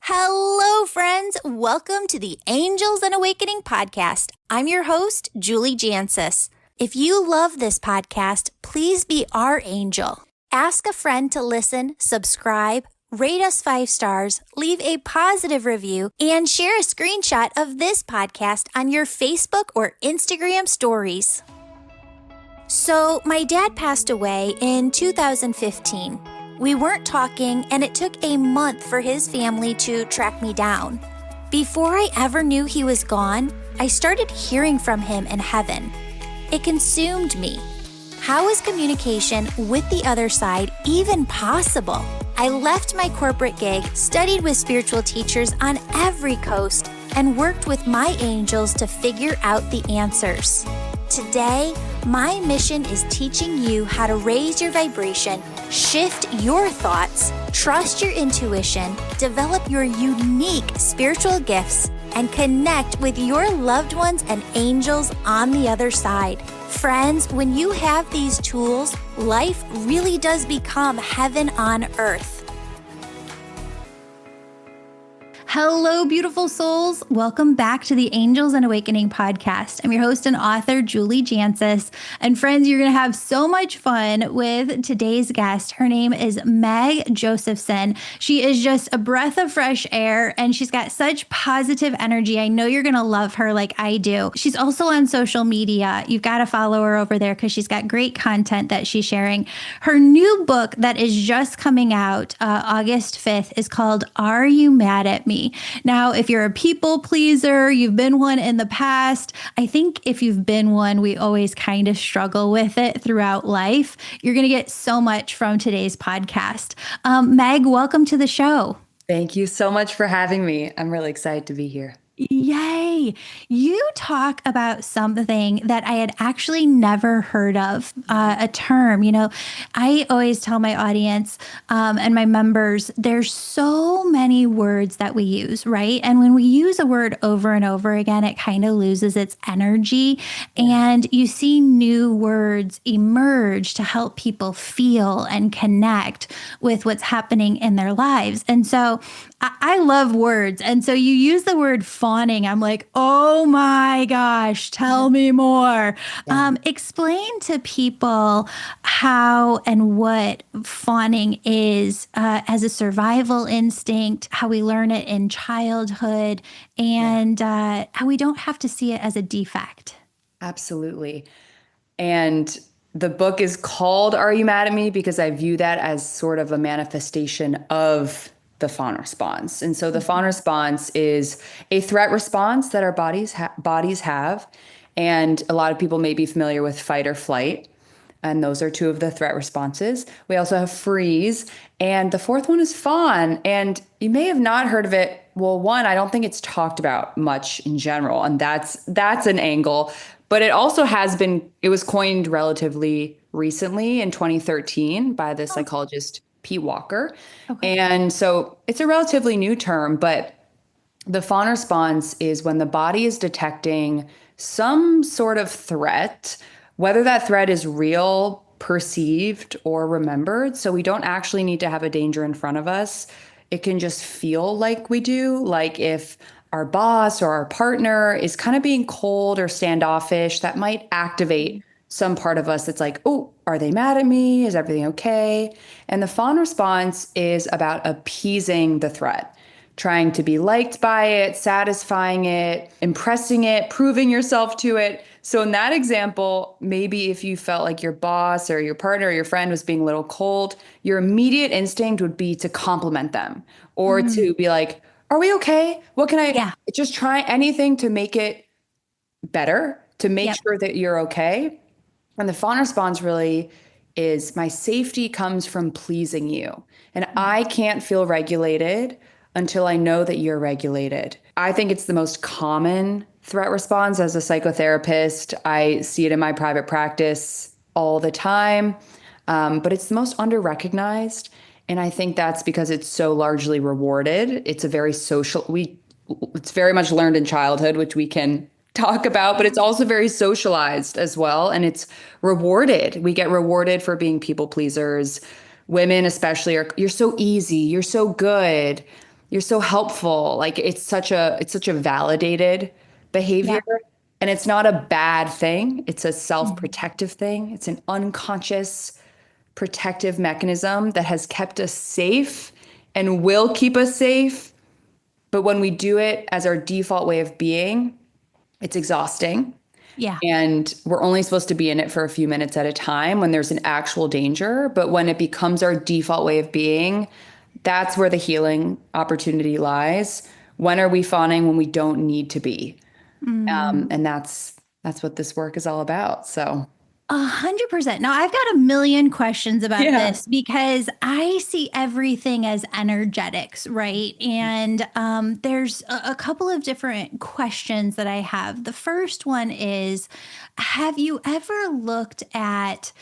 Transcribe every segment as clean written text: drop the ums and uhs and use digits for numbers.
Hello, friends. Welcome to the Angels and Awakening podcast. I'm your host, Julie Jancius. If you love this podcast, please be our angel. Ask a friend to listen, subscribe, rate us 5 stars, leave a positive review, and share a screenshot of this podcast on your Facebook or Instagram stories. So, my dad passed away in 2015. We weren't talking, and it took a month for his family to track me down. Before I ever knew he was gone, I started hearing from him in heaven. It consumed me. How is communication with the other side even possible? I left my corporate gig, studied with spiritual teachers on every coast, and worked with my angels to figure out the answers. Today, my mission is teaching you how to raise your vibration, shift your thoughts, trust your intuition, develop your unique spiritual gifts, and connect with your loved ones and angels on the other side. Friends, when you have these tools, life really does become heaven on earth. Hello, beautiful souls. Welcome back to the Angels and Awakening podcast. I'm your host and author, Julie Jancius. And friends, you're going to have so much fun with today's guest. Her name is Meg Josephson. She is just a breath of fresh air, and she's got such positive energy. I know you're going to love her like I do. She's also on social media. You've got to follow her over there because she's got great content that she's sharing. Her new book that is just coming out August 5th is called Are You Mad at Me? Now, if you're a people pleaser, you've been one in the past. I think if you've been one, we always kind of struggle with it throughout life. You're going to get so much from today's podcast. Meg, welcome to the show. Thank you so much for having me. I'm really excited to be here. Yay. You talk about something that I had actually never heard of, a term. You know, I always tell my audience and my members, there's so many words that we use, right? And when we use a word over and over again, it kind of loses its energy. And you see new words emerge to help people feel and connect with what's happening in their lives. And so I love words. And so you use the word fawning. I'm like, oh my gosh, tell me more. Explain to people how and what fawning is as a survival instinct, how we learn it in childhood, and how we don't have to see it as a defect. Absolutely. And the book is called Are You Mad at Me? Because I view that as sort of a manifestation of the fawn response. And so the fawn response is a threat response that our bodies have. And a lot of people may be familiar with fight or flight. And those are 2 of the threat responses. We also have freeze. And the 4th one is fawn. And you may have not heard of it. Well, one, I don't think it's talked about much in general. And that's an angle. But it also it was coined relatively recently in 2013 by the psychologist Pete Walker. Okay. And so it's a relatively new term, but the fawn response is when the body is detecting some sort of threat, whether that threat is real, perceived, or remembered. So we don't actually need to have a danger in front of us. It can just feel like we do, like if our boss or our partner is kind of being cold or standoffish, that might activate some part of us that's like, oh, are they mad at me? Is everything okay? And the fawn response is about appeasing the threat, trying to be liked by it, satisfying it, impressing it, proving yourself to it. So in that example, maybe if you felt like your boss or your partner or your friend was being a little cold, your immediate instinct would be to compliment them or to be like, are we okay? What can I just try anything to make it better, to make sure that you're okay? And the fawn response really is my safety comes from pleasing you. And I can't feel regulated until I know that you're regulated. I think it's the most common threat response as a psychotherapist. I see it in my private practice all the time, but it's the most under-recognized. And I think that's because it's so largely rewarded. It's a very it's very much learned in childhood, which we can talk about, but it's also very socialized as well. And it's rewarded. We get rewarded for being people pleasers. Women especially you're so easy, you're so good. You're so helpful. Like it's such a validated behavior. Yeah. And it's not a bad thing. It's a self-protective thing. It's an unconscious protective mechanism that has kept us safe and will keep us safe. But when we do it as our default way of being, it's exhausting. Yeah. And we're only supposed to be in it for a few minutes at a time when there's an actual danger. But when it becomes our default way of being, that's where the healing opportunity lies. When are we fawning when we don't need to be? And that's what this work is all about. So 100%. Now, I've got a million questions about yeah. this because I see everything as energetics, right? And there's a couple of different questions that I have. The first one is, have you ever looked at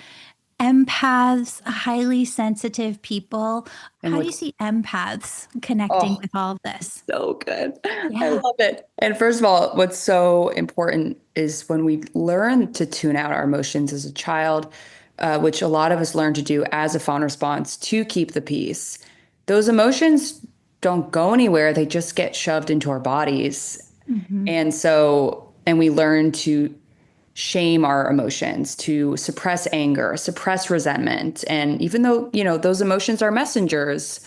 empaths, highly sensitive people? And How do you what's see empaths connecting oh, with all of this? so good. I Yeah. love it. And first of all, what's so important is when we learn to tune out our emotions as a child, which a lot of us learn to do as a fawn response to keep the peace. Those emotions don't go anywhere. They just get shoved into our bodies. Hmm. And we learn to shame our emotions, to suppress anger, suppress resentment. And even though, those emotions are messengers,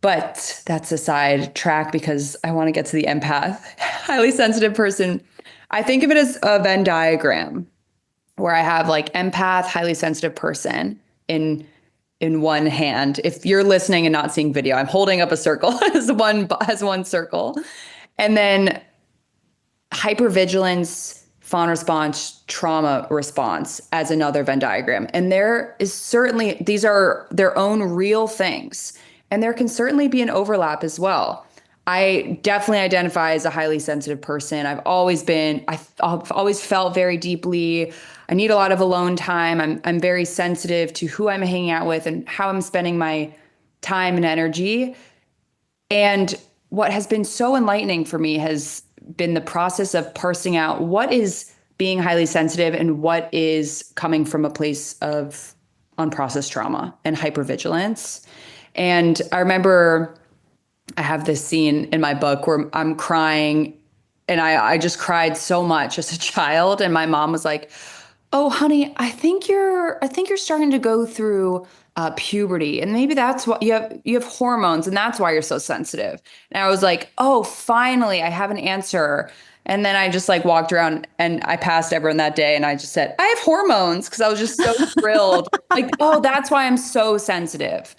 but that's a side track because I want to get to the empath, highly sensitive person. I think of it as a Venn diagram where I have like empath, highly sensitive person in one hand. If you're listening and not seeing video, I'm holding up a circle as one circle. And then hypervigilance, fawn response, trauma response as another Venn diagram. And there is certainly, these are their own real things. And there can certainly be an overlap as well. I definitely identify as a highly sensitive person. I've always felt very deeply. I need a lot of alone time. I'm very sensitive to who I'm hanging out with and how I'm spending my time and energy. And what has been so enlightening for me has been the process of parsing out what is being highly sensitive and what is coming from a place of unprocessed trauma and hypervigilance. And I remember I have this scene in my book where I'm crying and I just cried so much as a child. And my mom was like, "Oh, honey, I think you're starting to go through puberty, and maybe that's what you have hormones, and that's why you're so sensitive." And I was like, "Oh, finally, I have an answer." And then I just like walked around and I passed everyone that day, and I just said, "I have hormones," because I was just so thrilled. Like, oh, that's why I'm so sensitive.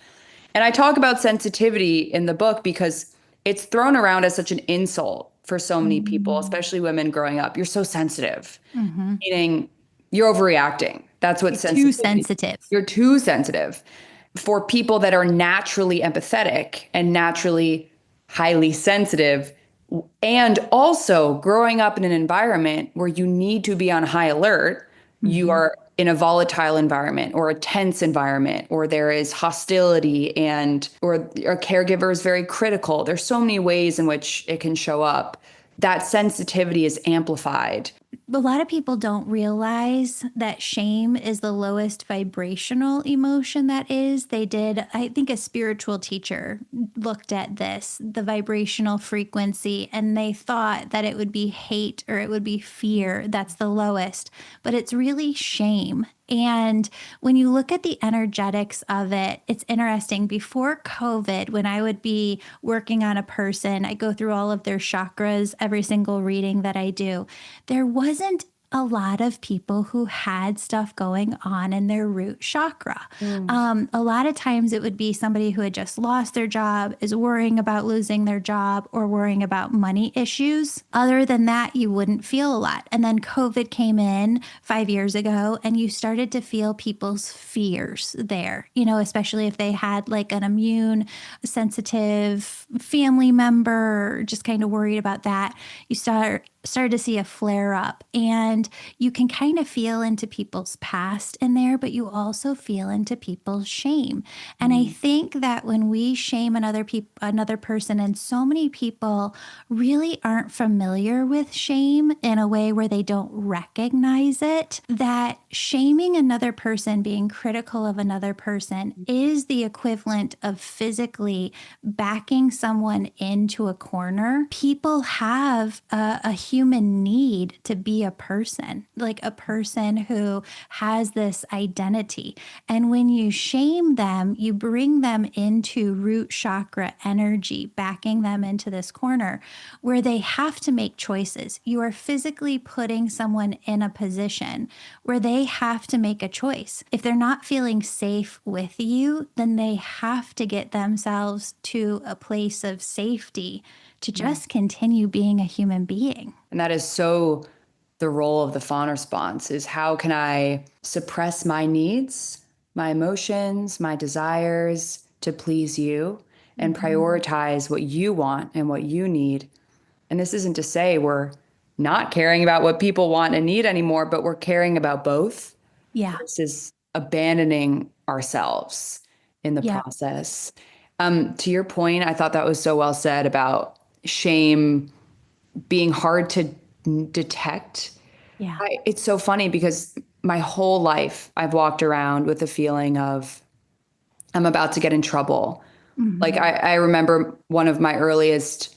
And I talk about sensitivity in the book because it's thrown around as such an insult for so many people, especially women growing up. You're so sensitive, Mm-hmm. meaning you're overreacting. That's what Too sensitivity. sensitive. You're too sensitive. For people that are naturally empathetic and naturally highly sensitive, and also growing up in an environment where you need to be on high alert, you Mm-hmm. are in a volatile environment or a tense environment, or there is hostility or a caregiver is very critical. There's so many ways in which it can show up. That sensitivity is amplified. A lot of people don't realize that shame is the lowest vibrational emotion that is. They did, I think a spiritual teacher looked at this, the vibrational frequency, and they thought that it would be hate or it would be fear. That's the lowest, but it's really shame. And when you look at the energetics of it, it's interesting. Before COVID, when I would be working on a person, I go through all of their chakras, every single reading that I do. There wasn't a lot of people who had stuff going on in their root chakra. Mm. A lot of times it would be somebody who had just lost their job, is worrying about losing their job, or worrying about money issues. Other than that, you wouldn't feel a lot. And then COVID came in 5 years ago, and you started to feel people's fears there, especially if they had like an immune sensitive family member, just kind of worried about that. You started to see a flare up, and you can kind of feel into people's past in there, but you also feel into people's shame. And I think that when we shame another person, and so many people really aren't familiar with shame in a way where they don't recognize it, that shaming another person, being critical of another person, is the equivalent of physically backing someone into a corner. People have a human need to be a person, like a person who has this identity. And when you shame them, you bring them into root chakra energy, backing them into this corner where they have to make choices. You are physically putting someone in a position where they have to make a choice. If they're not feeling safe with you, then they have to get themselves to a place of safety to just continue being a human being. And that is so the role of the fawn response, is how can I suppress my needs, my emotions, my desires to please you, and prioritize what you want and what you need. And this isn't to say we're not caring about what people want and need anymore, but we're caring about both. Yeah. Versus abandoning ourselves in the Yeah. process. To your point, I thought that was so well said about shame being hard to detect. Yeah. It's so funny because my whole life I've walked around with a feeling of I'm about to get in trouble. Like I remember one of my earliest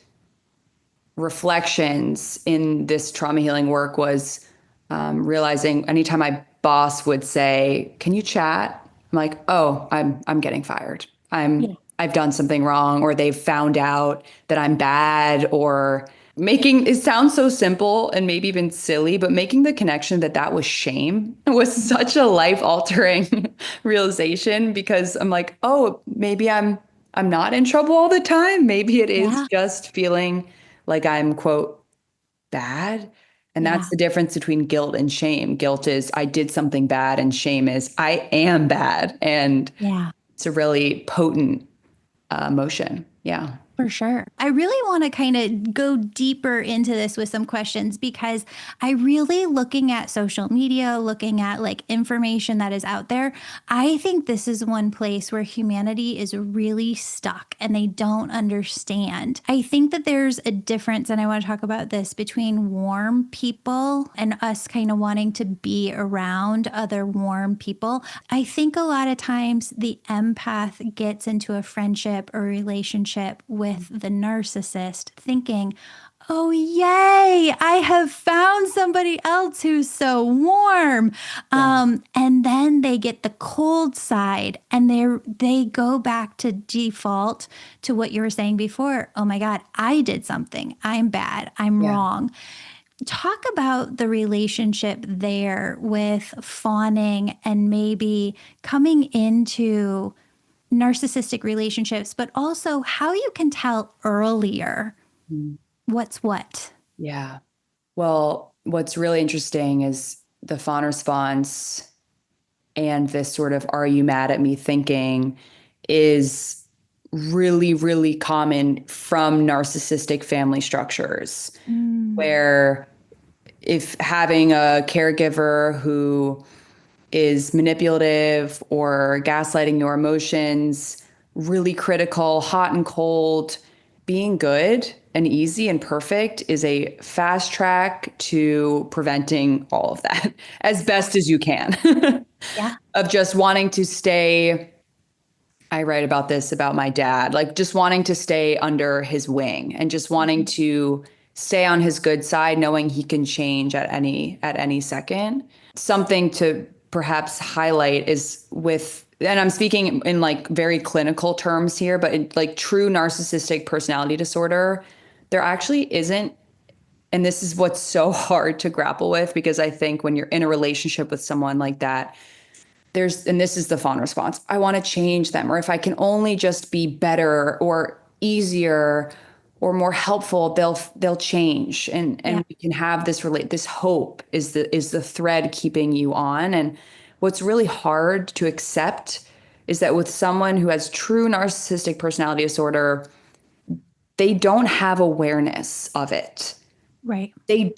reflections in this trauma healing work was realizing anytime my boss would say, "Can you chat?" I'm like, "Oh, I'm getting fired. I've done something wrong, or they've found out that I'm bad," or making it sound so simple and maybe even silly, but making the connection that that was shame was such a life altering realization, because I'm like, oh, maybe I'm not in trouble all the time. Maybe it is Yeah. just feeling like I'm, quote, bad. And Yeah. that's the difference between guilt and shame. Guilt is I did something bad, and shame is I am bad. And Yeah. it's a really potent emotion. Yeah. For sure. I really want to kind of go deeper into this with some questions, because I really, looking at social media, looking at like information that is out there, I think this is one place where humanity is really stuck and they don't understand. I think that there's a difference, and I want to talk about this, between warm people and us kind of wanting to be around other warm people. I think a lot of times the empath gets into a friendship or relationship with the narcissist thinking, oh, yay, I have found somebody else who's so warm. And then they get the cold side, and they go back to default to what you were saying before. Oh my God, I did something. I'm bad. I'm Yeah. wrong. Talk about the relationship there with fawning and maybe coming into narcissistic relationships, but also how you can tell earlier what's what. Yeah. Well, what's really interesting is the fawn response and this sort of "are you mad at me" thinking is really, really common from narcissistic family structures, where if having a caregiver who is manipulative or gaslighting your emotions, really critical, hot and cold, being good and easy and perfect is a fast track to preventing all of that as best as you can. Yeah. Of just wanting to stay. I write about this about my dad, like just wanting to stay under his wing and just wanting to stay on his good side, knowing he can change at any second. Something to perhaps highlight is with, and I'm speaking in like very clinical terms here, but in like true narcissistic personality disorder, there actually isn't. And this is what's so hard to grapple with, because I think when you're in a relationship with someone like that, and this is the fawn response, I want to change them, or if I can only just be better or easier or more helpful, they'll change, Yeah. and we can have this hope is the thread keeping you on. And what's really hard to accept is that with someone who has true narcissistic personality disorder, they don't have awareness of it. Right. They're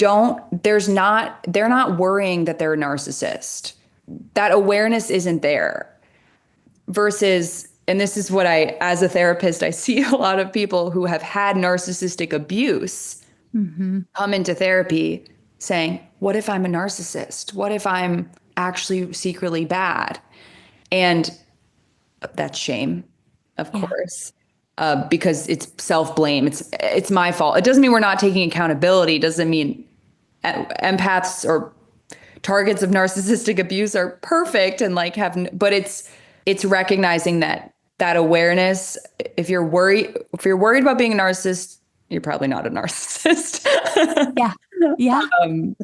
not worrying that they're a narcissist. That awareness isn't there. Versus, and this is what as a therapist, I see a lot of people who have had narcissistic abuse Mm-hmm. come into therapy saying, what if I'm a narcissist? What if I'm actually secretly bad? And that's shame, of Yeah. course, because it's self-blame. It's my fault. It doesn't mean we're not taking accountability. It doesn't mean empaths or targets of narcissistic abuse are perfect and like but it's recognizing that awareness. If you're worried about being a narcissist, you're probably not a narcissist. Yeah. Yeah. um,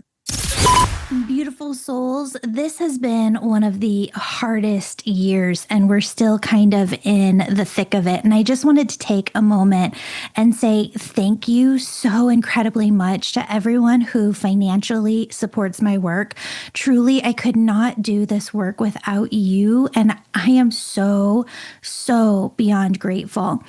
Beautiful souls, this has been one of the hardest years, and we're still kind of in the thick of it. And I just wanted to take a moment and say thank you so incredibly much to everyone who financially supports my work. Truly, I could not do this work without you. And I am so, so beyond grateful.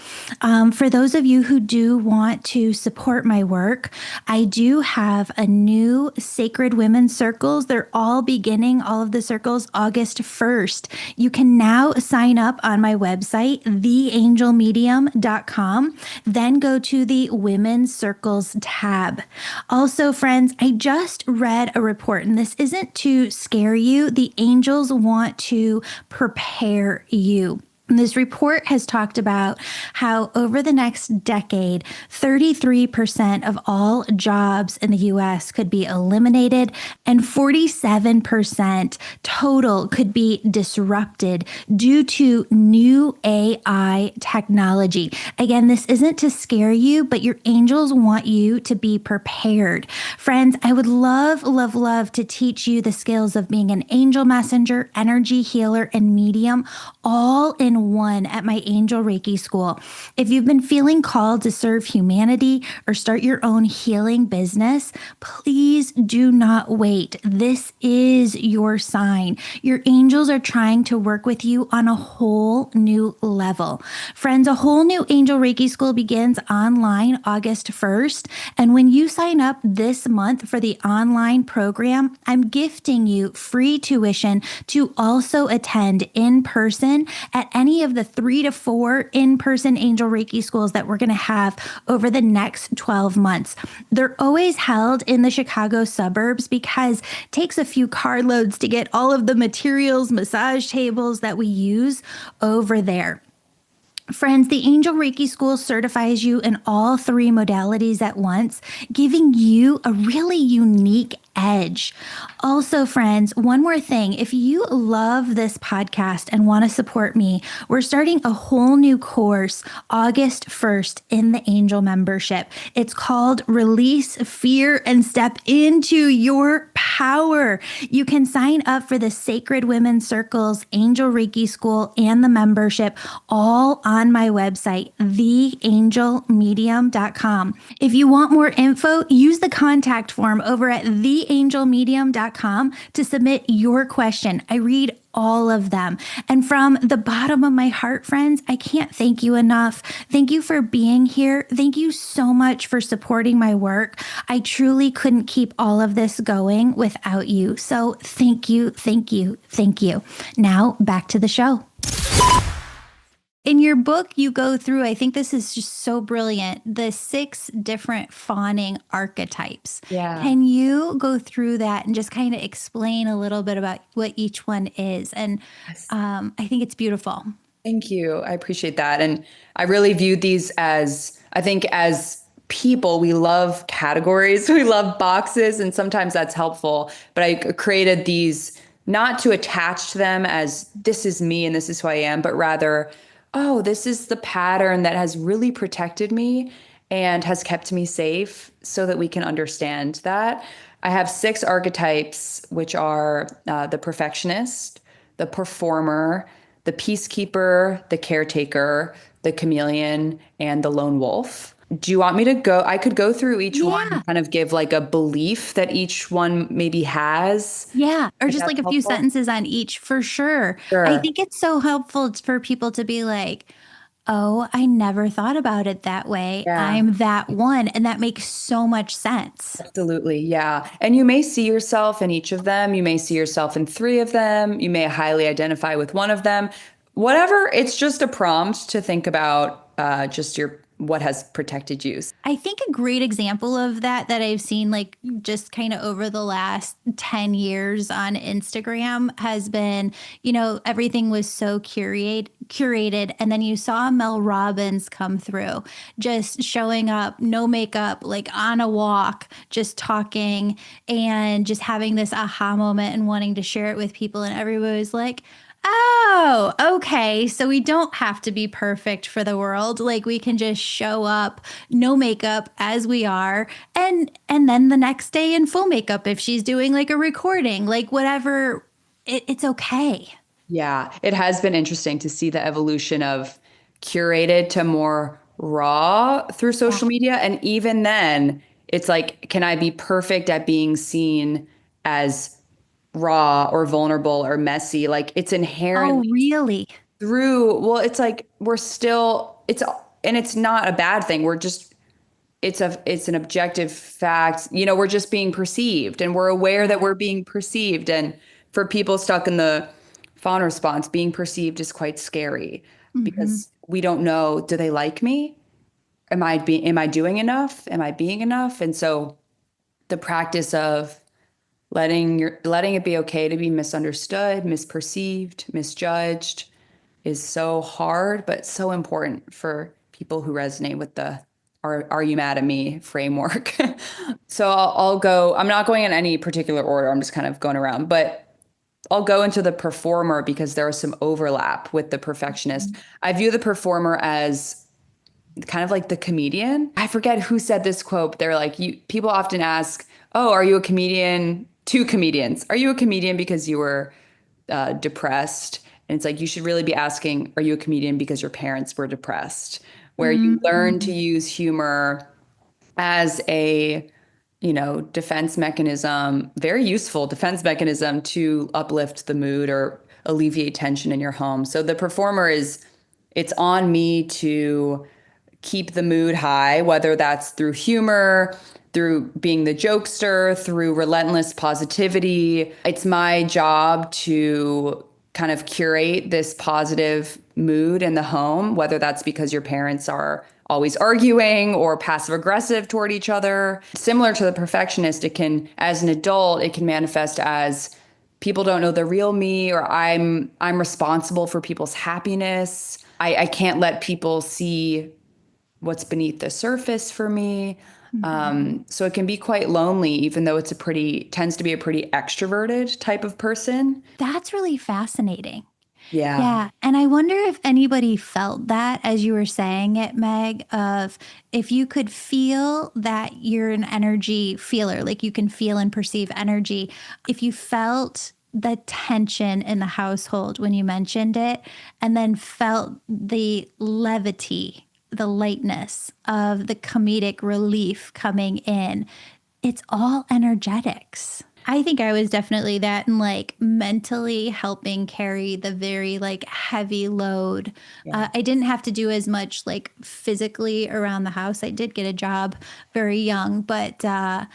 For those of you who do want to support my work, I do have a new Sacred Women's Circles. They're all beginning, all of the circles, August 1st. You can now sign up on my website, theangelmedium.com, then go to the Women's Circles tab. Also, friends, I just read a report, and this isn't to scare you. The angels want to prepare you. This report has talked about how over the next decade, 33% of all jobs in the US could be eliminated and 47% total could be disrupted due to new AI technology. Again, this isn't to scare you, but your angels want you to be prepared. Friends, I would love, love, love to teach you the skills of being an angel messenger, energy healer, and medium all in one at my Angel Reiki School. If you've been feeling called to serve humanity or start your own healing business, please do not wait. This is your sign. Your angels are trying to work with you on a whole new level. Friends, a whole new Angel Reiki School begins online August 1st. And when you sign up this month for the online program, I'm gifting you free tuition to also attend in person at any of the 3 to 4 in-person Angel Reiki schools that we're going to have over the next 12 months. They're always held in the Chicago suburbs because it takes a few carloads to get all of the materials, massage tables that we use over there. Friends, the Angel Reiki School certifies you in all 3 modalities at once, giving you a really unique edge. Also, friends, one more thing. If you love this podcast and want to support me, we're starting a whole new course August 1st in the Angel membership. It's called Release Fear and Step into Your Power. You can sign up for the Sacred Women's Circles, Angel Reiki School, and the membership all on my website, theangelmedium.com. If you want more info, use the contact form over at theangelmedium.com to submit your question. I read all of them. And from the bottom of my heart, friends, I can't thank you enough. Thank you for being here. Thank you so much for supporting my work. I truly couldn't keep all of this going without you. So thank you, thank you, thank you. Now back to the show. In your book, you go through, I think this is just so brilliant, the 6 different fawning archetypes. Yeah. Can you go through that and just kind of explain a little bit about what each one is? And Yes. I think it's beautiful. Thank you. I appreciate that. And I really view these I think as people, we love categories, we love boxes, and sometimes that's helpful. But I created these not to attach to them as this is me and this is who I am, but rather, oh, this is the pattern that has really protected me and has kept me safe so that we can understand that. I have 6 archetypes, which are the perfectionist, the performer, the peacekeeper, the caretaker, the chameleon, and the lone wolf. Do you want me to go? I could go through each one and kind of give like a belief that each one maybe has. Yeah. Or If just that's like a few helpful. sentences on each for sure. I Sure. think it's so helpful for people to be like, Oh, I never thought about it that way. Yeah. I'm that one. And that makes so much sense. Absolutely. Yeah. And you may see yourself in each of them. You may see yourself in three of them. You may highly identify with one of them. Whatever. It's just a prompt to think about just your what has protected you. I think a great example of that I've seen like just kind of over the last 10 years on Instagram has been, everything was so curated and then you saw Mel Robbins come through just showing up, no makeup, like on a walk, just talking and just having this aha moment and wanting to share it with people and everybody was like, oh, okay. So we don't have to be perfect for the world. Like we can just show up, no makeup as we are, and then the next day in full makeup if she's doing like a recording, like whatever, it's okay. Yeah, it has been interesting to see the evolution of curated to more raw through Yeah. social media. And even then, it's like, can I be perfect at being seen as raw or vulnerable or messy? Like it's Oh, inherently really? well, it's like we're still, and it's not a bad thing. It's an objective fact. We're just being perceived and we're aware that we're being perceived. And for people stuck in the fawn response, being perceived is quite scary Hmm. because we don't know, do they like me? Am I doing enough? Am I being enough? And so the practice of letting it be okay to be misunderstood, misperceived, misjudged is so hard, but so important for people who resonate with the are you mad at me framework. So I'll go, I'm not going in any particular order. I'm just kind of going around, but I'll go into the performer because there is some overlap with the perfectionist. I view the performer as kind of like the comedian. I forget who said this quote. They're like, people often ask, "Oh, are you a comedian?" Two comedians. Are you a comedian because you were depressed? And it's like you should really be asking, "Are you a comedian because your parents were depressed?" Where you learn to Hmm. use humor as a defense mechanism, very useful defense mechanism to uplift the mood or alleviate tension in your home. So the performer is, it's on me to keep the mood high, whether that's through humor, through being the jokester, through relentless positivity. It's my job to kind of curate this positive mood in the home, whether that's because your parents are always arguing or passive aggressive toward each other. Similar to the perfectionist, as an adult, it can manifest as people don't know the real me, or I'm responsible for people's happiness. I can't let people see what's beneath the surface for me. So it can be quite lonely, even though tends to be a pretty extroverted type of person. That's really fascinating. Yeah. Yeah. And I wonder if anybody felt that as you were saying it, Meg, of if you could feel that you're an energy feeler, like you can feel and perceive energy, if you felt the tension in the household when you mentioned it, and then felt the levity, the lightness of the comedic relief coming in, it's all energetics. I think I was definitely that and like mentally helping carry the very like heavy load. Yeah. I didn't have to do as much like physically around the house. I did get a job very young, but Yeah.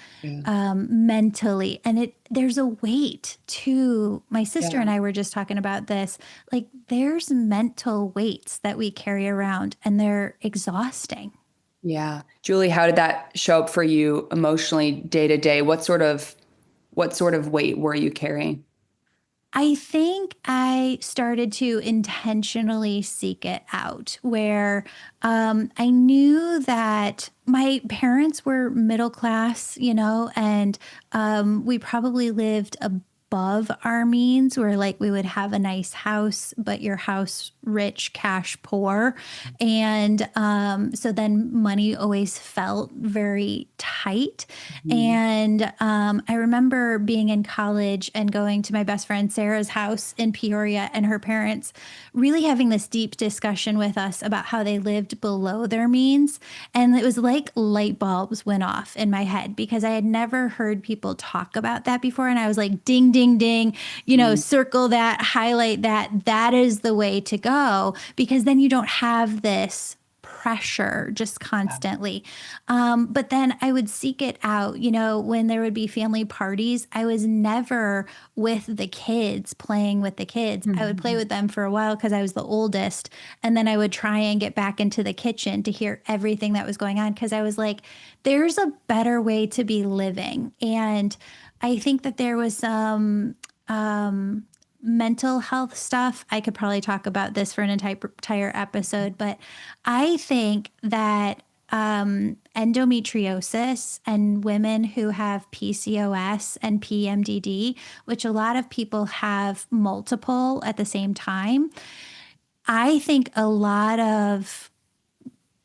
mentally, and there's a weight to. My sister Yeah. and I were just talking about this. Like there's mental weights that we carry around, and they're exhausting. Yeah. Julie, how did that show up for you emotionally day to day? What sort of weight were you carrying? I think I started to intentionally seek it out where I knew that my parents were middle class, and we probably lived above our means where like we would have a nice house, but your house rich, cash poor. And so then money always felt very tight. Mhm. And I remember being in college and going to my best friend Sarah's house in Peoria and her parents really having this deep discussion with us about how they lived below their means. And it was like light bulbs went off in my head because I had never heard people talk about that before. And I was like, ding, ding, ding, ding, circle that, highlight that. That is the way to go, because then you don't have this pressure just constantly. But then I would seek it out. When there would be family parties, I was never with the kids, playing with the kids. I would play with them for a while because I was the oldest. And then I would try and get back into the kitchen to hear everything that was going on, because I was like, there's a better way to be living. And I think that there was some mental health stuff. I could probably talk about this for an entire episode, but I think that endometriosis and women who have PCOS and PMDD, which a lot of people have multiple at the same time, I think a lot of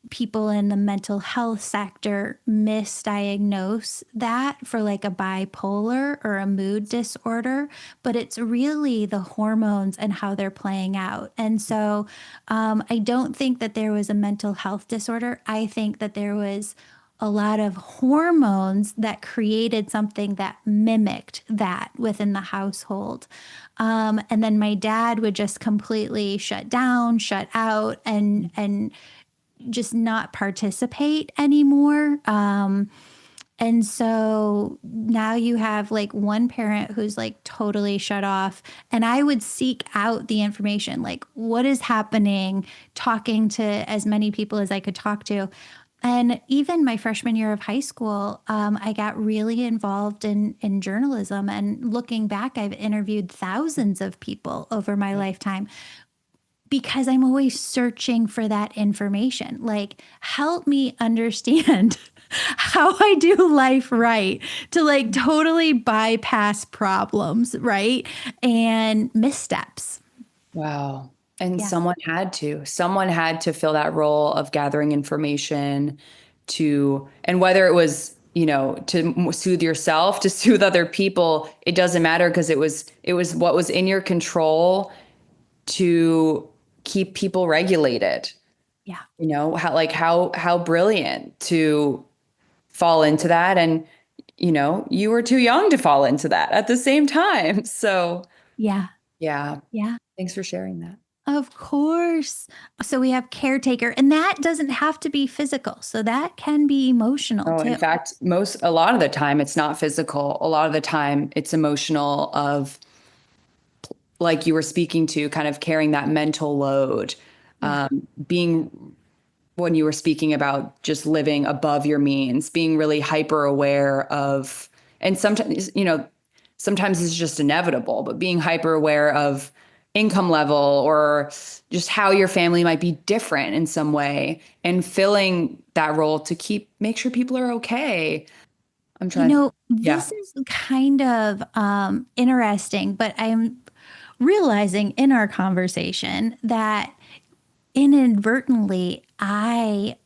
people in the mental health sector misdiagnose that for like a bipolar or a mood disorder, but it's really the hormones and how they're playing out. And so I don't think that there was a mental health disorder. I think that there was a lot of hormones that created something that mimicked that within the household. And then my dad would just completely shut down, shut out, and just not participate anymore. And so now you have like one parent who's like totally shut off. And I would seek out the information, like what is happening, talking to as many people as I could talk to. And even my freshman year of high school, I got really involved in journalism. And looking back, I've interviewed thousands of people over my lifetime, because I'm always searching for that information. Like, help me understand how I do life right, to like totally bypass problems, right? And missteps. Wow. And someone had to fill that role of gathering information and whether it was, to soothe yourself, to soothe other people, it doesn't matter, because it was what was in your control to keep people regulated. Yeah. How brilliant to fall into that. And, you were too young to fall into that at the same time. So Yeah. yeah. Yeah. Thanks for sharing that. Of course. So we have caretaker, and that doesn't have to be physical. So that can be emotional Oh, too. in fact, a lot of the time it's not physical. A lot of the time it's emotional, of like you were speaking to, kind of carrying that mental load, Yeah. being when you were speaking about just living above your means, being really hyper aware of, and sometimes it's just inevitable, but being hyper aware of income level, or just how your family might be different in some way, and filling that role to make sure people are okay. I'm trying to, yeah. This is kind of interesting, but I'm realizing in our conversation that inadvertently I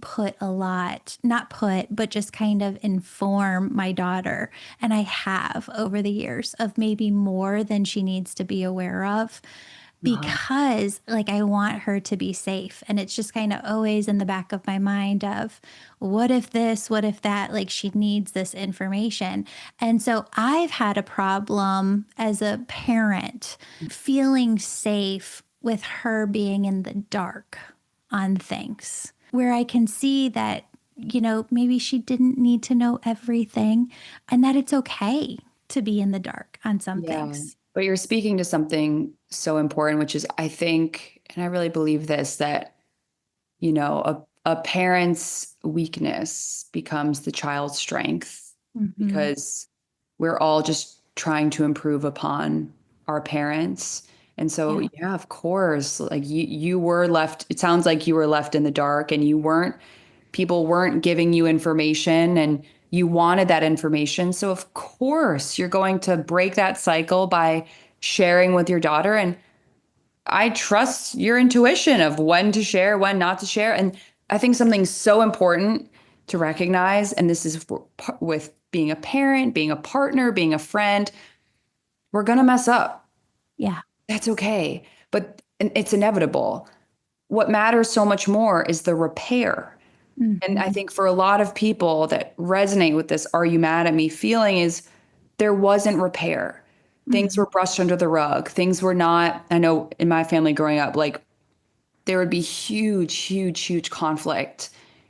put a lot, not put, but just kind of inform my daughter. And I have over the years, of maybe more than she needs to be aware of, Uh-huh. because like I want her to be safe. And it's just kind of always in the back of my mind of, what if this, what if that, like she needs this information. And so I've had a problem as a parent feeling safe with her being in the dark on things, where I can see that, maybe she didn't need to know everything, and that it's okay to be in the dark on some Yeah. things. But you're speaking to something so important, which is, I think, and I really believe this, that, a parent's weakness becomes the child's strength, Mm-hmm. because we're all just trying to improve upon our parents. And so, Yeah. yeah, of course, like you were left, it sounds like you were left in the dark, and people weren't giving you information, and you wanted that information. So of course you're going to break that cycle by sharing with your daughter. And I trust your intuition of when to share, when not to share. And I think something so important to recognize, and this is with being a parent, being a partner, being a friend, we're going to mess up. Yeah. That's okay. But it's inevitable. What matters so much more is the repair. And I Mm-hmm. think for a lot of people that resonate with this "are you mad at me" feeling, is there wasn't repair. Things Mhm. were brushed under the rug. Things were not, I know in my family growing up, like there would be huge, huge, huge conflict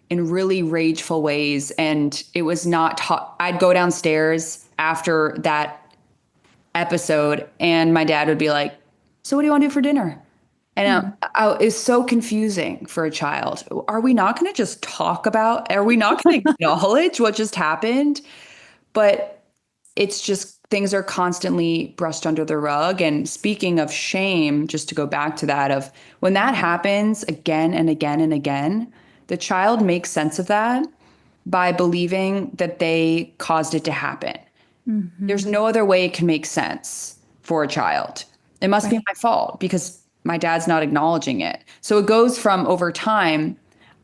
in really rageful ways. And it was not taught. I'd go downstairs after that episode and my dad would be like, so what do you want to do for dinner? And Mhm. it's so confusing for a child. Are we not going to just talk about, are we not going to acknowledge what just happened? But it's just things are constantly brushed under the rug. And speaking of shame, just to go back to that, of when that happens again and again and again, the child makes sense of that by believing that they caused it to happen. There's Mhm. no other way it can make sense for a child. It must be Right. my fault because my dad's not acknowledging it. So it goes from over time,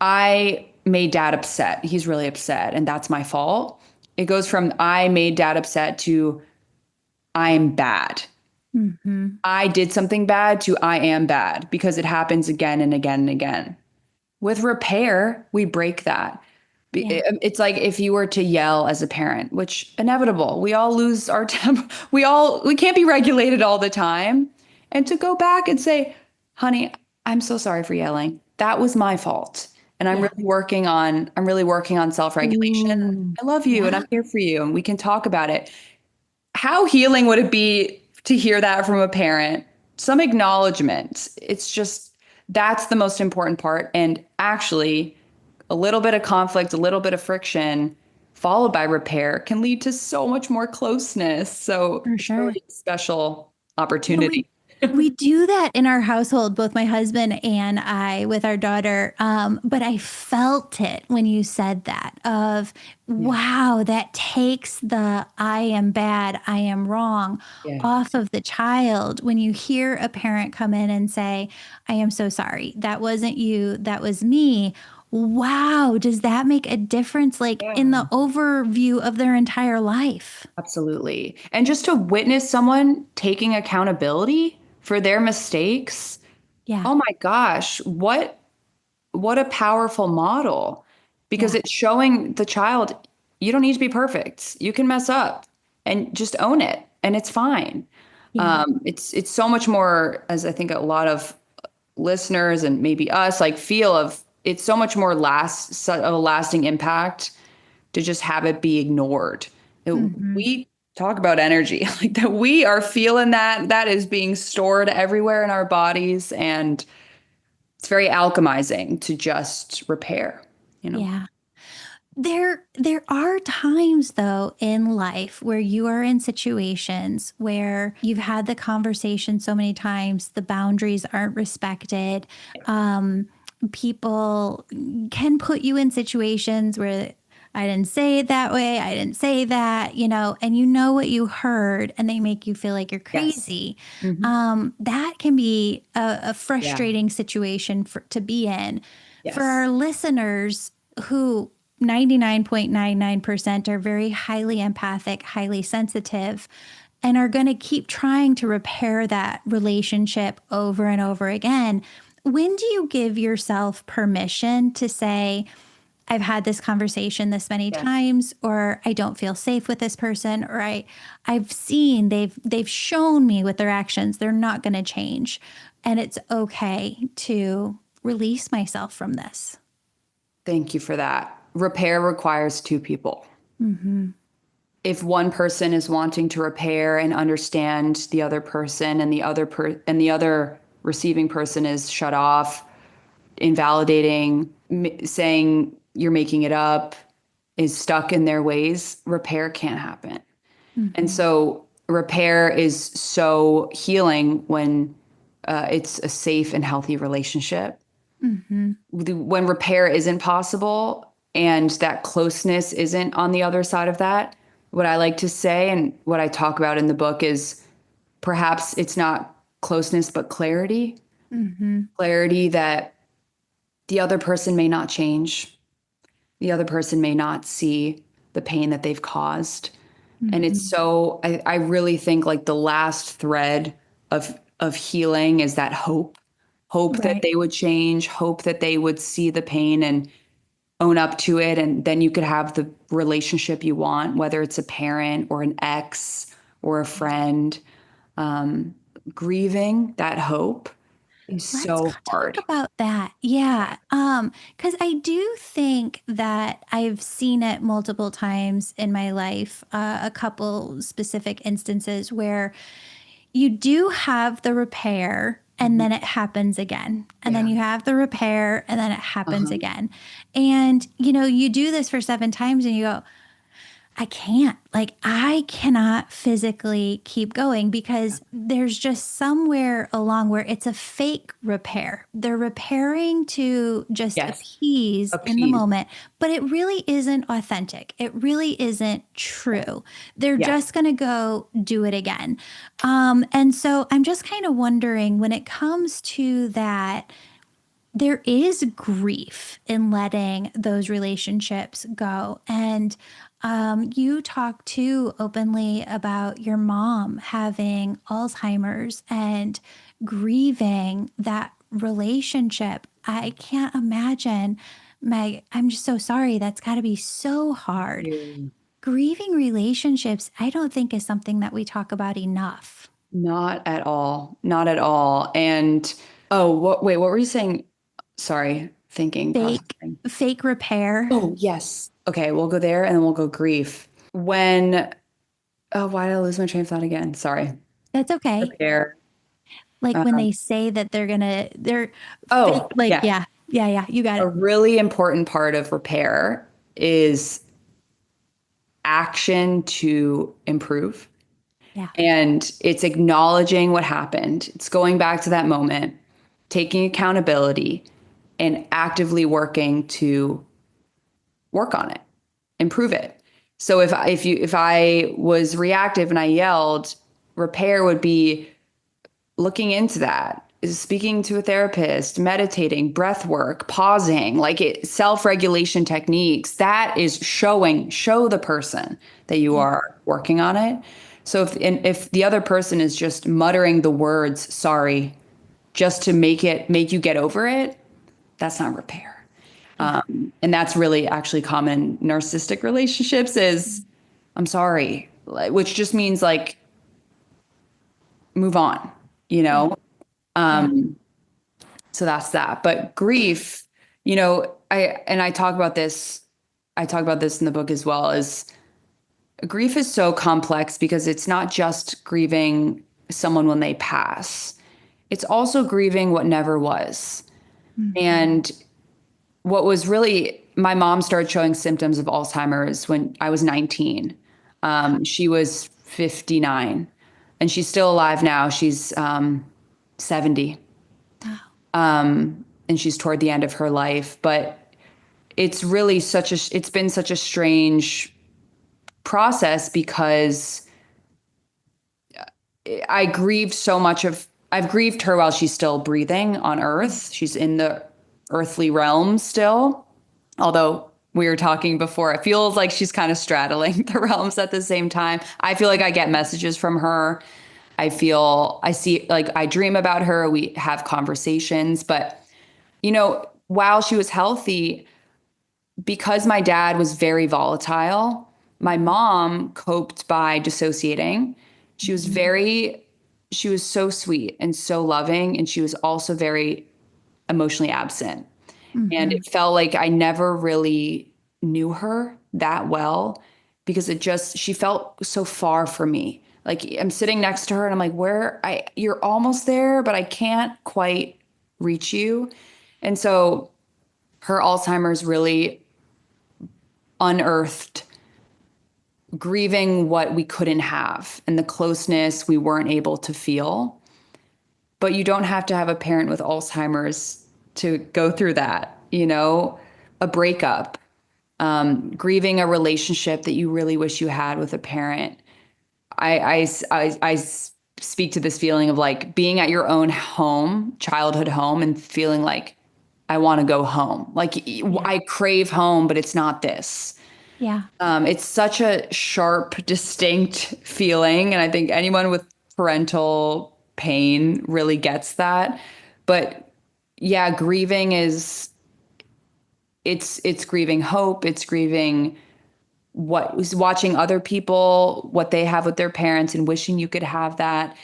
I made dad upset. He's really upset, and that's my fault. It goes from I made dad upset to I'm bad. Mhm. I did something bad to I am bad because it happens again and again and again. With repair, we break that. Yeah. It's like if you were to yell as a parent, which inevitable, we all lose our temper. We can't be regulated all the time. And to go back and say, honey, I'm so sorry for yelling. That was my fault. And Yeah. I'm really working on self-regulation. Ooh. I love you and Yeah. I'm here for you and we can talk about it. How healing would it be to hear that from a parent? Some acknowledgement. It's just that's the most important part. And actually, a little bit of conflict, a little bit of friction, followed by repair, can lead to so much more closeness. So For it's really sure. a special Yeah, opportunity. we do that in our household, both my husband and I, with our daughter. But I felt it when you said that of, Yeah. wow, that takes the I am bad, I am wrong Yeah. off of the child. When you hear a parent come in and say, I am so sorry, that wasn't you, that was me. Wow, does that make a difference, like in Yeah. the overview of their entire life? Absolutely. And just to witness someone taking accountability for their mistakes. Yeah, Oh my gosh, what a powerful model because yeah, it's showing the child you don't need to be perfect. You can mess up and just own it and it's fine. yeah, It's so much more as I think a lot of listeners and maybe us like feel of it's so much more of a lasting impact to just have it be ignored. hmm, We talk about energy like that we are feeling that is being stored everywhere in our bodies and it's very alchemizing to just repair, you know? yeah. There are times though in life where you are in situations where you've had the conversation so many times, the boundaries aren't respected. People can put you in situations where I didn't say it that way, I didn't say that, and you know what you heard, and they make you feel like you're Yes. crazy. Hmm. That can be a Yeah. frustrating situation to be in. For Yes. our listeners who 99.99% are very highly empathic, highly sensitive, and are going to keep trying to repair that relationship over and over again. When do you give yourself permission to say, I've had this conversation this many Yes. times, or I don't feel safe with this person, or I've seen they've shown me with their actions they're not going to change, and it's okay to release myself from this. Thank you for that. Repair requires two people. Mm-hmm. If one person is wanting to repair and understand the other person and the other receiving person is shut off, invalidating, saying you're making it up, is stuck in their ways, repair can't happen. And Mm-hmm. so repair is so healing when it's a safe and healthy relationship. Mm-hmm. When repair isn't possible and that closeness isn't on the other side of that, what I like to say and what I talk about in the book is perhaps it's not closeness, but clarity. Mm-hmm. Clarity that the other person may not change, the other person may not see the pain that they've caused. And it's Mm-hmm. so I really think like the last thread of healing is that hope that Right. they would change, hope that they would see the pain and own up to it. And then you could have the relationship you want, whether it's a parent or an ex or a friend. Grieving that hope is Let's so talk hard. about that. Yeah. Because I do think that I've seen it multiple times in my life, a couple specific instances where you do have the repair and Mhm. then it happens again. And then Yeah. you have the repair and then it happens Uh-huh. again. And, you do this for 7 times and you go, I cannot physically keep going because there's just somewhere along where it's a fake repair. They're repairing to just Yes. appease in the Appease. moment, but it really isn't authentic. It really isn't true. They're Yeah. just going to go do it again. And so I'm just kind of wondering when it comes to that, there is grief in letting those relationships go. And you talk too openly about your mom having Alzheimer's and grieving that relationship. I can't imagine, Meg, I'm just so sorry. That's got to be so hard. You. Grieving relationships, I don't think is something that we talk about enough. Not at all. Not at all. And wait, what were you saying? Sorry, thinking, Fake, processing. fake repair. Oh, yes. Okay, we'll go there and then we'll go grief. Why did I lose my train of thought again? Sorry. That's okay. Repair. Like when Um, they say that they're fake, oh, like, yeah. yeah, yeah, yeah, you got A it. really important part of repair is action to improve. Yeah, And it's acknowledging what happened. It's going back to that moment, taking accountability, and actively working to work on it, improve it. So if I was reactive and I yelled, repair would be looking into that, is speaking to a therapist, meditating, breath work, pausing, self-regulation techniques. That is show the person that you yeah, are working on it. So if the other person is just muttering the words sorry just to make you get over it, that's not repair. yeah, And that's really actually common in narcissistic relationships is I'm sorry, which just means like move on, you yeah, know? yeah. So that's that. But grief, I talk about this in the book as well, is grief is so complex because it's not just grieving someone when they pass. It's also grieving what never was. Mhm. And what was really, my mom started showing symptoms of Alzheimer's when I was 19. She was 59 and she's still alive now. She's 70. Wow. And she's toward the end of her life. But it's been such a strange process because I've grieved her while she's still breathing on Earth. She's in the earthly realm still. Although we were talking before, it feels like she's kind of straddling the realms at the same time. I feel like I get messages from her. I see, like, I dream about her. We have conversations, but while she was healthy, because my dad was very volatile, my mom coped by dissociating. She was Mhm. she was so sweet and so loving, and she was also very emotionally absent. And Mhm. it felt like I never really knew her that well because she felt so far from me. Like I'm sitting next to her and I'm like, you're almost there, but I can't quite reach you. And so her Alzheimer's really unearthed grieving what we couldn't have and the closeness we weren't able to feel. But you don't have to have a parent with Alzheimer's to go through that, a breakup, grieving a relationship that you really wish you had with a parent. I speak to this feeling of like being at your own home, childhood home, and feeling like I want to go home. Like Yeah. I crave home, but it's not this. Yeah. It's such a sharp, distinct feeling. And I think anyone with parental pain really gets that. But yeah, grieving it's grieving hope. It's grieving what was watching other people, what they have with their parents and wishing you could have that.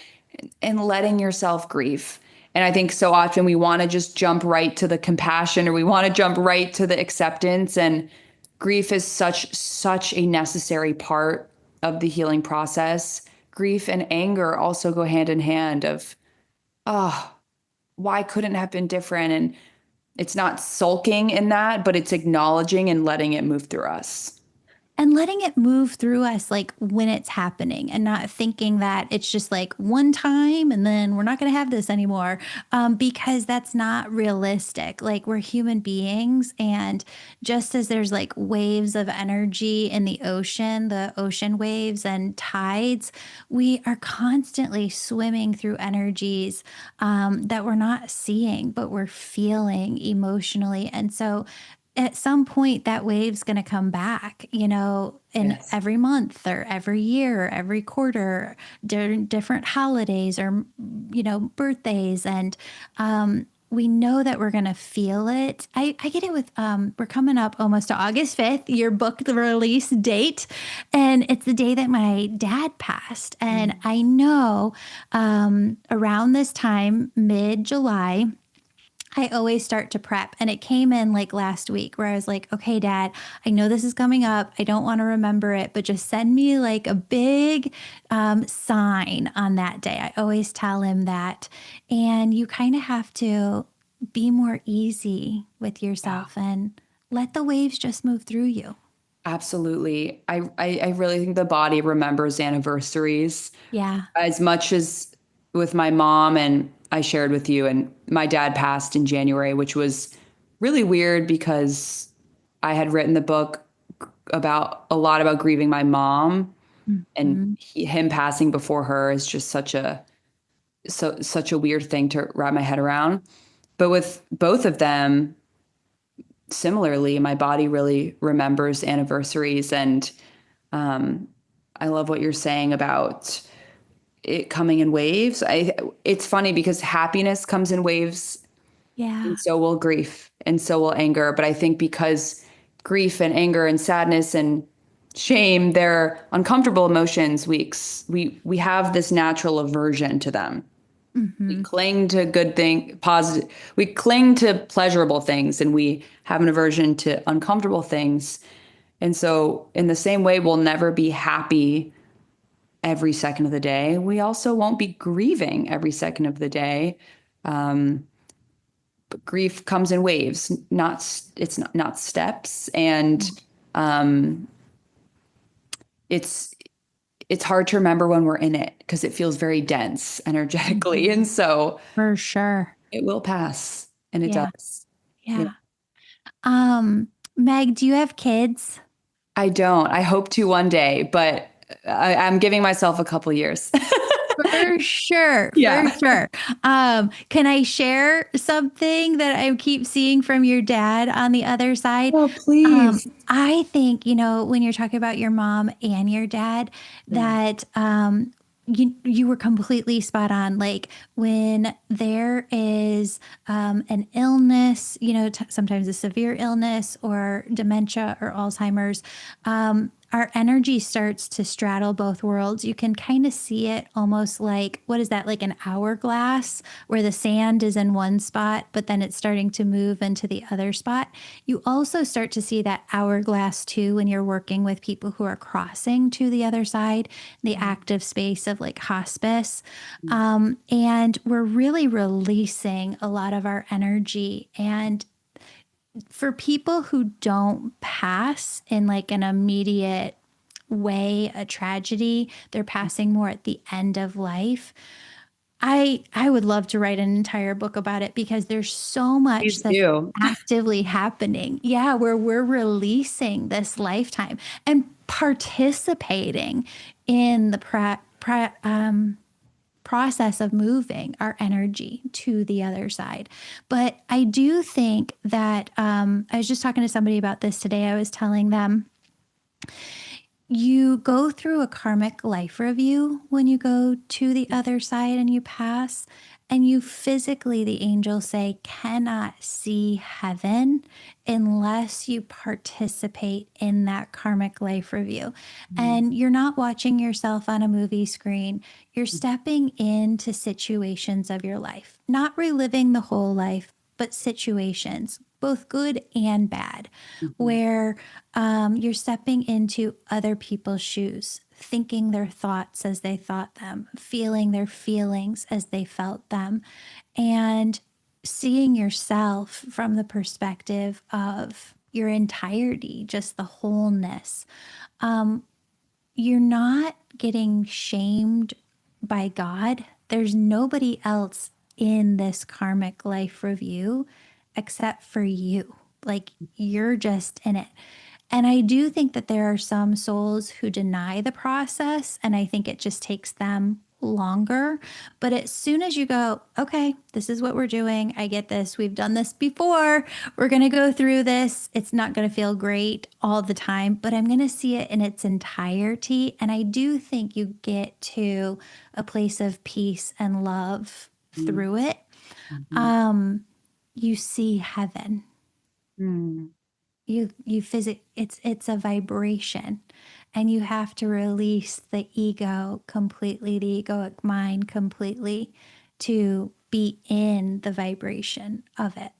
and letting yourself grieve. And I think so often we want to just jump right to the compassion, or we want to jump right to the acceptance. And grief is such a necessary part of the healing process. Grief and anger also go hand in hand of, oh, why couldn't it have been different? And it's not sulking in that, but it's acknowledging and letting it move through us. And letting it move through us like when it's happening, and not thinking that it's just like one time and then we're not going to have this anymore, because that's not realistic. Like, we're human beings, and just as there's like waves of energy in the ocean waves and tides, we are constantly swimming through energies that we're not seeing, but we're feeling emotionally. And so at some point that wave's going to come back, in Yes. every month or every year or every quarter, during different holidays or, birthdays. And we know that we're going to feel it. I get it with, we're coming up almost to August 5th, your book, the release date. And it's the day that my dad passed. And I know around this time, mid-July, I always start to prep. And it came in like last week where I was like, okay, Dad, I know this is coming up. I don't want to remember it, but just send me like a big sign on that day. I always tell him that. And you kind of have to be more easy with yourself and let the waves just move through you. Absolutely. I really think the body remembers anniversaries Yeah. as much as with my mom, and I shared with you, and my dad passed in January, which was really weird because I had written the book about a lot about grieving my mom, and Mhm. him passing before her is just such a weird thing to wrap my head around. But with both of them, similarly, my body really remembers anniversaries. And I love what you're saying about it coming in waves. It's funny because happiness comes in waves, Yeah. and so will grief, and so will anger. But I think because grief and anger and sadness and shame, they're uncomfortable emotions, we have this natural aversion to them. We Hmm. cling to positive, we cling to pleasurable things, and we have an aversion to uncomfortable things. And so in the same way, we'll never be happy every second of the day. We also won't be grieving every second of the day. But grief comes in waves, it's not steps. And it's it's hard to remember when we're in it because it feels very dense energetically. Hmm. And so For sure. it will pass, and it Yeah. does. Yeah. Yeah. Meg, do you have kids? I don't. I hope to one day, but I'm giving myself a couple years. For sure, for Yeah. sure. Can I share something that I keep seeing from your dad on the other side? Oh, please. I think, when you're talking about your mom and your dad, Yeah. that you were completely spot on. Like, when there is an illness, sometimes a severe illness or dementia or Alzheimer's, our energy starts to straddle both worlds. You can kind of see it almost like, what is that, like an hourglass where the sand is in one spot, but then it's starting to move into the other spot. You also start to see that hourglass too when you're working with people who are crossing to the other side, the active space of like hospice. And we're really releasing a lot of our energy. And for people who don't pass in like an immediate way, a tragedy, they're passing more at the end of life. I would love to write an entire book about it because there's so much Please that's do. actively happening. Yeah, where we're releasing this lifetime and participating in the process of moving our energy to the other side. But I do think that I was just talking to somebody about this today. I was telling them you go through a karmic life review when you go to the other side and you pass. and you physically, the angels say, cannot see heaven unless you participate in that karmic life review. And you're not watching yourself on a movie screen. You're stepping into situations of your life, not reliving the whole life, but situations, both good and bad, where you're stepping into other people's shoes, thinking their thoughts as they thought them, feeling their feelings as they felt them, and seeing yourself from the perspective of your entirety, just the wholeness. You're not getting shamed by God. There's nobody else in this karmic life review except for you. Like, you're just in it. And I do think that there are some souls who deny the process, and I think it just takes them longer. But as soon as you go, okay, this is what we're doing, I get this, we've done this before, we're going to go through this. It's not going to feel great all the time, but I'm going to see it in its entirety. And I do think you get to a place of peace and love through it. You see heaven. You it's a vibration, and you have to release the ego completely, the egoic mind completely, to be in the vibration of it.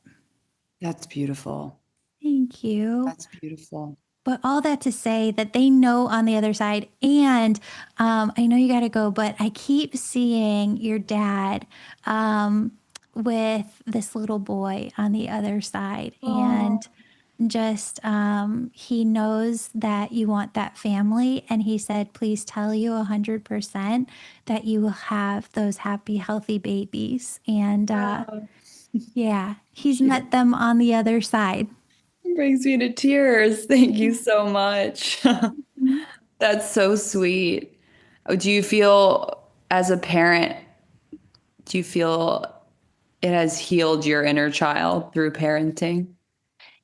That's beautiful. Thank you. That's beautiful. But all that to say that they know on the other side. And I know you got to go, but I keep seeing your dad with this little boy on the other side. And just he knows that you want that family, and he said, please tell you 100% that you will have those happy, healthy babies. And yeah, he's met them on the other side. It brings me to tears. Thank you so much. That's so sweet. Do you feel, as a parent, do you feel it has healed your inner child through parenting?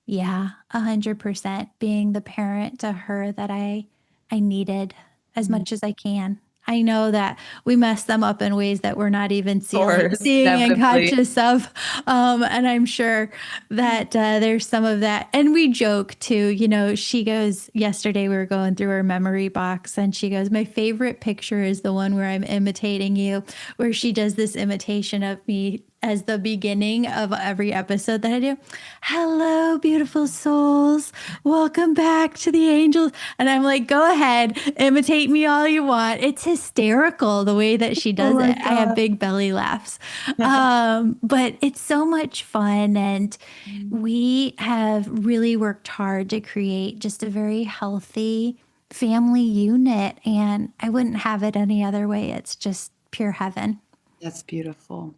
Yeah, 100% being the parent to her that I needed as much as I can. I know that we mess them up in ways that we're not even seeing and conscious of. And I'm sure that there's some of that. And we joke too, she goes, yesterday we were going through her memory box, and she goes, my favorite picture is the one where I'm imitating you, where she does this imitation of me as the beginning of every episode that I do. Hello, beautiful souls. Welcome back to the angels. And I'm like, go ahead, imitate me all you want. It's hysterical the way that she does it. I have big belly laughs. But it's so much fun. And we have really worked hard to create just a very healthy family unit. And I wouldn't have it any other way. It's just pure heaven. That's beautiful.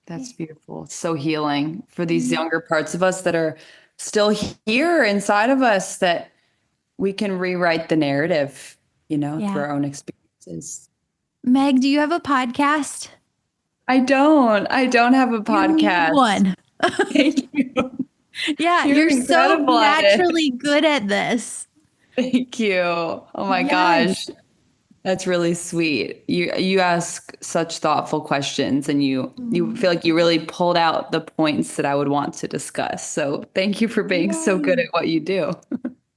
That's beautiful. It's so healing for these younger parts of us that are still here inside of us, that we can rewrite the narrative, through our own experiences. Meg, do you have a podcast? I don't have a podcast. One. Thank you. Yeah, you're so naturally good at this. Thank you. Oh my gosh. That's really sweet. You ask such thoughtful questions, and you feel like you really pulled out the points that I would want to discuss. So thank you for being so good at what you do.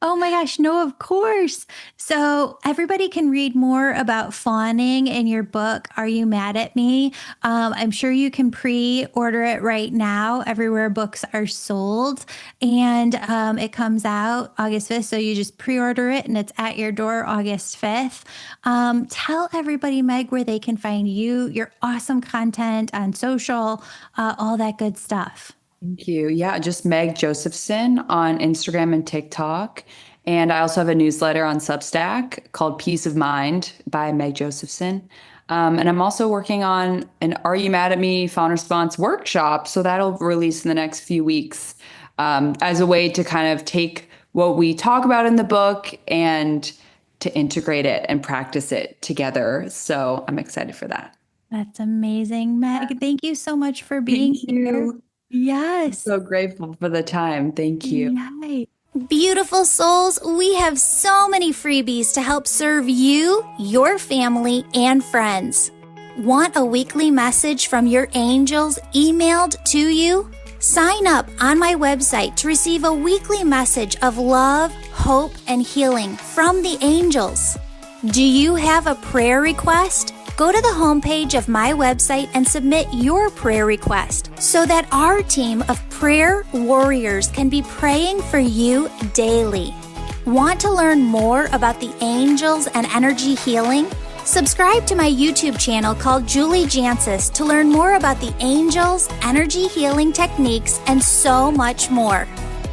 Oh my gosh, no, of course. So everybody can read more about fawning in your book, Are You Mad at Me? I'm sure you can pre-order it right now everywhere books are sold. And it comes out August 5th. So you just pre-order it and it's at your door August 5th. Tell everybody, Meg, where they can find you, your awesome content on social, all that good stuff. Thank you. Yeah, just Meg Josephson on Instagram and TikTok. And I also have a newsletter on Substack called Peace of Mind by Meg Josephson. And I'm also working on an Are You Mad at Me Fawn Response workshop. So that'll release in the next few weeks as a way to kind of take what we talk about in the book and to integrate it and practice it together. So I'm excited for that. That's amazing, Meg. Thank you so much for being here. Yes. I'm so grateful for the time. Thank you. Yay. Beautiful souls, we have so many freebies to help serve you, your family, and friends. Want a weekly message from your angels emailed to you? Sign up on my website to receive a weekly message of love, hope, and healing from the angels. Do you have a prayer request? Go to the homepage of my website and submit your prayer request so that our team of prayer warriors can be praying for you daily. Want to learn more about the angels and energy healing? Subscribe to my YouTube channel called Julie Jancius to learn more about the angels, energy healing techniques, and so much more.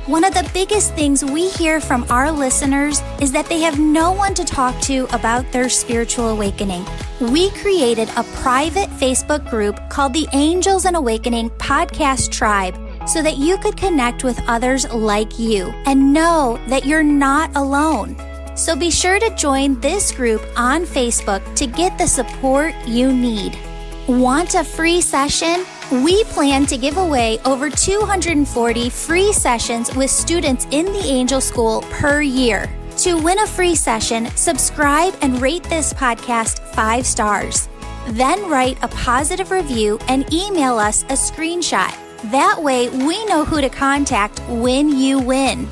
One of the biggest things we hear from our listeners is that they have no one to talk to about their spiritual awakening. We created a private Facebook group called the Angels and Awakening Podcast Tribe so that you could connect with others like you and know that you're not alone. So be sure to join this group on Facebook to get the support you need. Want a free session? We plan to give away over 240 free sessions with students in the Angel School per year. To win a free session, subscribe and rate this podcast 5 stars. Then write a positive review and email us a screenshot. That way we know who to contact when you win.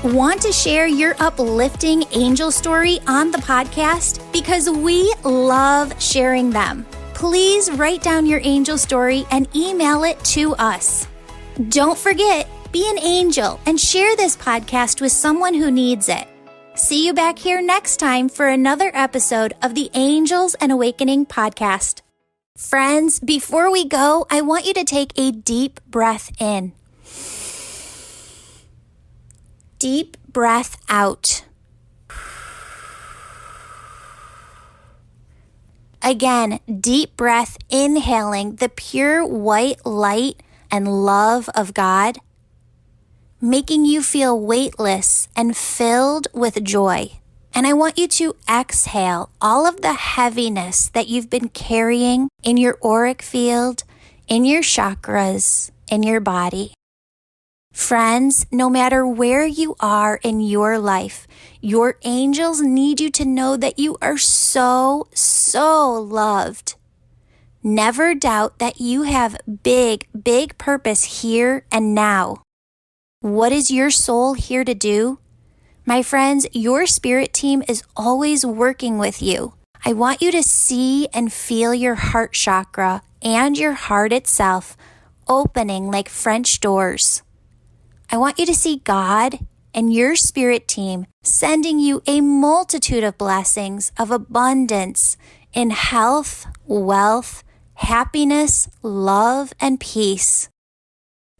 Want to share your uplifting angel story on the podcast? Because we love sharing them. Please write down your angel story and email it to us. Don't forget, be an angel and share this podcast with someone who needs it. See you back here next time for another episode of the Angels and Awakening podcast. Friends, before we go, I want you to take a deep breath in. Deep breath out. Again, deep breath, inhaling the pure white light and love of God, making you feel weightless and filled with joy. And I want you to exhale all of the heaviness that you've been carrying in your auric field, in your chakras, in your body. Friends, no matter where you are in your life, your angels need you to know that you are so loved. Never doubt that you have big purpose here and now. What is your soul here to do? My friends, your spirit team is always working with you. I want you to see and feel your heart chakra and your heart itself opening like French doors. I want you to see God and your spirit team sending you a multitude of blessings of abundance in health, wealth, happiness, love, and peace.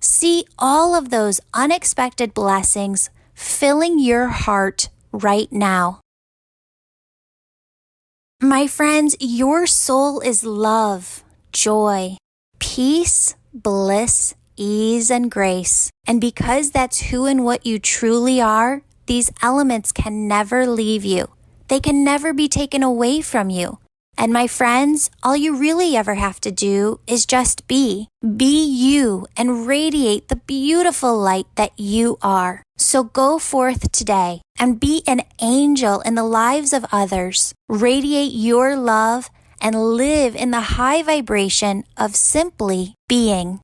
See all of those unexpected blessings filling your heart right now. My friends, your soul is love, joy, peace, bliss, ease, and grace. And because that's who and what you truly are, these elements can never leave you. They can never be taken away from you. And my friends, all you really ever have to do is just be. Be you and radiate the beautiful light that you are. So go forth today and be an angel in the lives of others. Radiate your love and live in the high vibration of simply being.